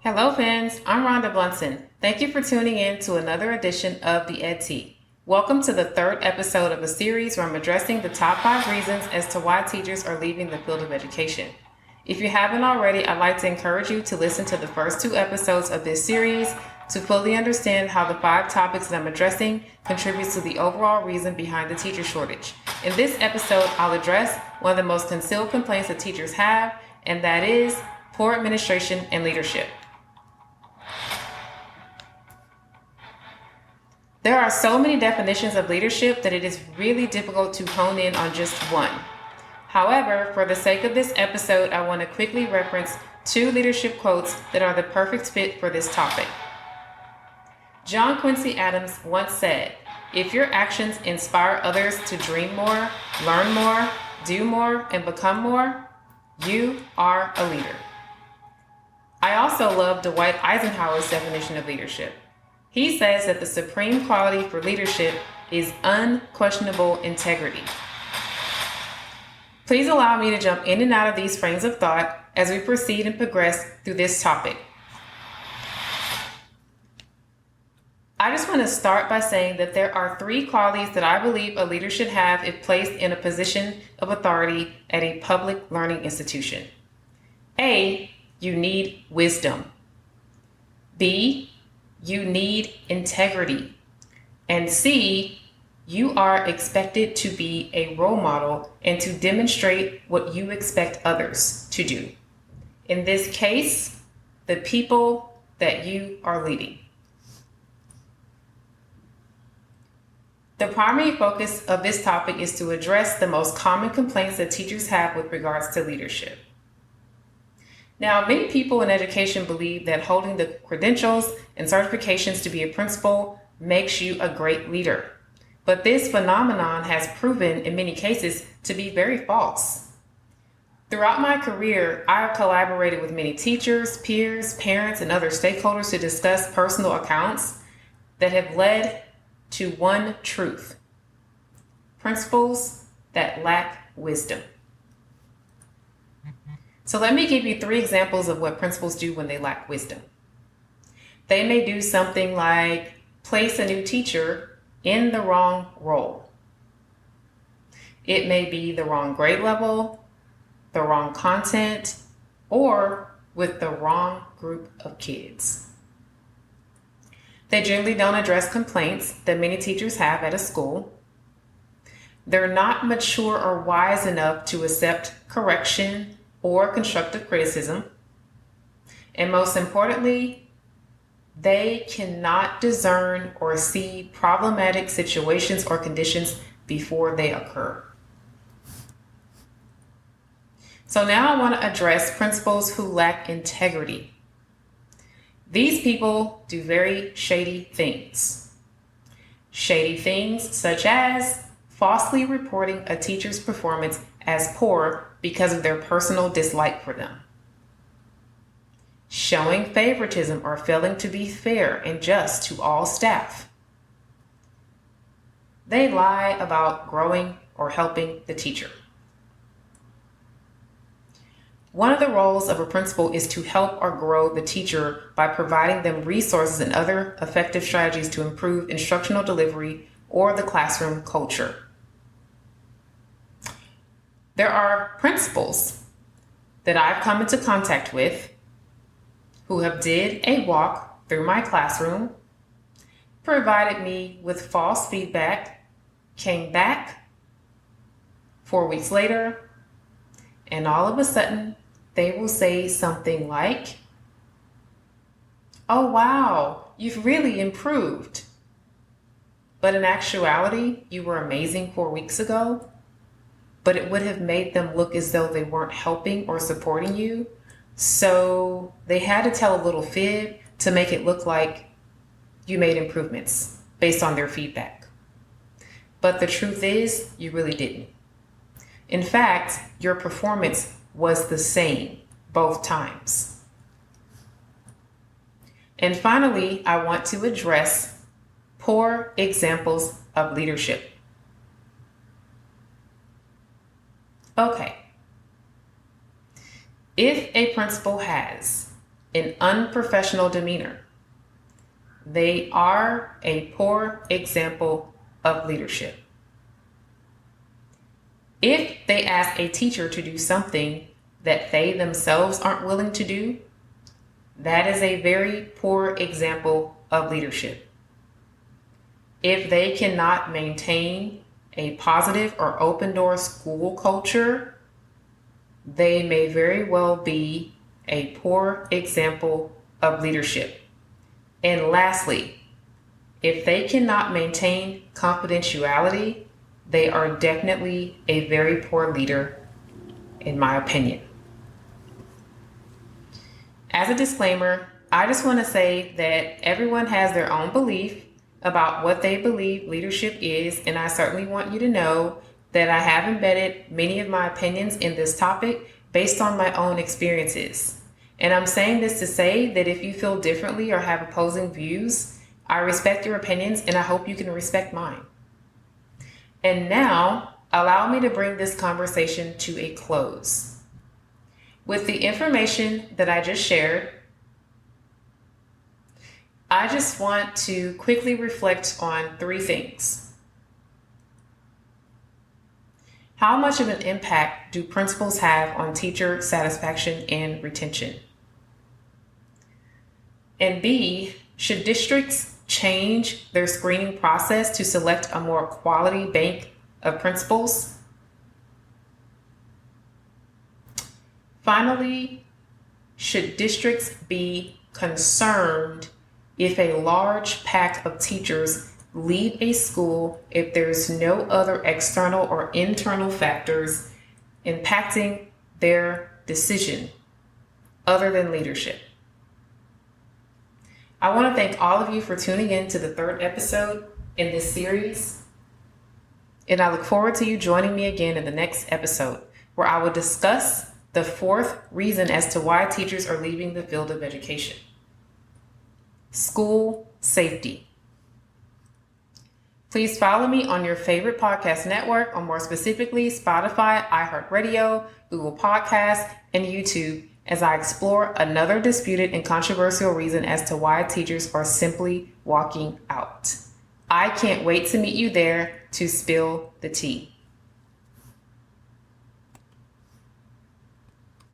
Hello, fans. I'm Rhonda Blunson. Thank you for tuning in to another edition of the EdT. Welcome to the third episode of a series where I'm addressing the top 5 reasons as to why teachers are leaving the field of education. If you haven't already, I'd like to encourage you to listen to the first 2 episodes of this series to fully understand how the 5 topics that I'm addressing contributes to the overall reason behind the teacher shortage. In this episode, I'll address one of the most concealed complaints that teachers have, and that is poor administration and leadership. There are so many definitions of leadership that it is really difficult to hone in on just one. However, for the sake of this episode, I want to quickly reference 2 leadership quotes that are the perfect fit for this topic. John Quincy Adams once said, "If your actions inspire others to dream more, learn more, do more, and become more, you are a leader." I also love Dwight Eisenhower's definition of leadership. He says that the supreme quality for leadership is unquestionable integrity. Please allow me to jump in and out of these frames of thought as we proceed and progress through this topic. I just want to start by saying that there are 3 qualities that I believe a leader should have if placed in a position of authority at a public learning institution. A, you need wisdom. B, you need integrity. And C, you are expected to be a role model and to demonstrate what you expect others to do. In this case, the people that you are leading. The primary focus of this topic is to address the most common complaints that teachers have with regards to leadership. Now, many people in education believe that holding the credentials and certifications to be a principal makes you a great leader. But this phenomenon has proven in many cases to be very false. Throughout my career, I have collaborated with many teachers, peers, parents, and other stakeholders to discuss personal accounts that have led to one truth: principals that lack wisdom. So let me give you 3 examples of what principals do when they lack wisdom. They may do something like place a new teacher in the wrong role. It may be the wrong grade level, the wrong content, or with the wrong group of kids. They generally don't address complaints that many teachers have at a school. They're not mature or wise enough to accept correction or constructive criticism. And most importantly, they cannot discern or see problematic situations or conditions before they occur. So now I want to address principals who lack integrity. These people do very shady things. Shady things such as falsely reporting a teacher's performance as poor because of their personal dislike for them. Showing favoritism or failing to be fair and just to all staff. They lie about growing or helping the teacher. One of the roles of a principal is to help or grow the teacher by providing them resources and other effective strategies to improve instructional delivery or the classroom culture. There are principals that I've come into contact with who have did a walk through my classroom, provided me with false feedback, came back 4 weeks later, and all of a sudden they will say something like, "Oh wow, you've really improved." But in actuality, you were amazing 4 weeks ago. But it would have made them look as though they weren't helping or supporting you. So they had to tell a little fib to make it look like you made improvements based on their feedback. But the truth is, you really didn't. In fact, your performance was the same both times. And finally, I want to address poor examples of leadership. Okay. If a principal has an unprofessional demeanor. They are a poor example of leadership. If they ask a teacher to do something that they themselves aren't willing to do, that is a very poor example of leadership. If they cannot maintain a positive or open door school culture, they may very well be a poor example of leadership. And lastly, if they cannot maintain confidentiality, they are definitely a very poor leader, in my opinion. As a disclaimer, I just want to say that everyone has their own belief about what they believe leadership is, and I certainly want you to know that I have embedded many of my opinions in this topic based on my own experiences. And I'm saying this to say that if you feel differently or have opposing views, I respect your opinions and I hope you can respect mine. And now, allow me to bring this conversation to a close. With the information that I just shared, I just want to quickly reflect on three things. How much of an impact do principals have on teacher satisfaction and retention? And B, should districts change their screening process to select a more quality bank of principals? Finally, should districts be concerned if a large pack of teachers leave a school if there's no other external or internal factors impacting their decision other than leadership? I want to thank all of you for tuning in to the third episode in this series, and I look forward to you joining me again in the next episode, where I will discuss the fourth reason as to why teachers are leaving the field of education: school safety. Please follow me on your favorite podcast network, or more specifically, Spotify, iHeartRadio, Google Podcasts, and YouTube, as I explore another disputed and controversial reason as to why teachers are simply walking out. I can't wait to meet you there to spill the tea.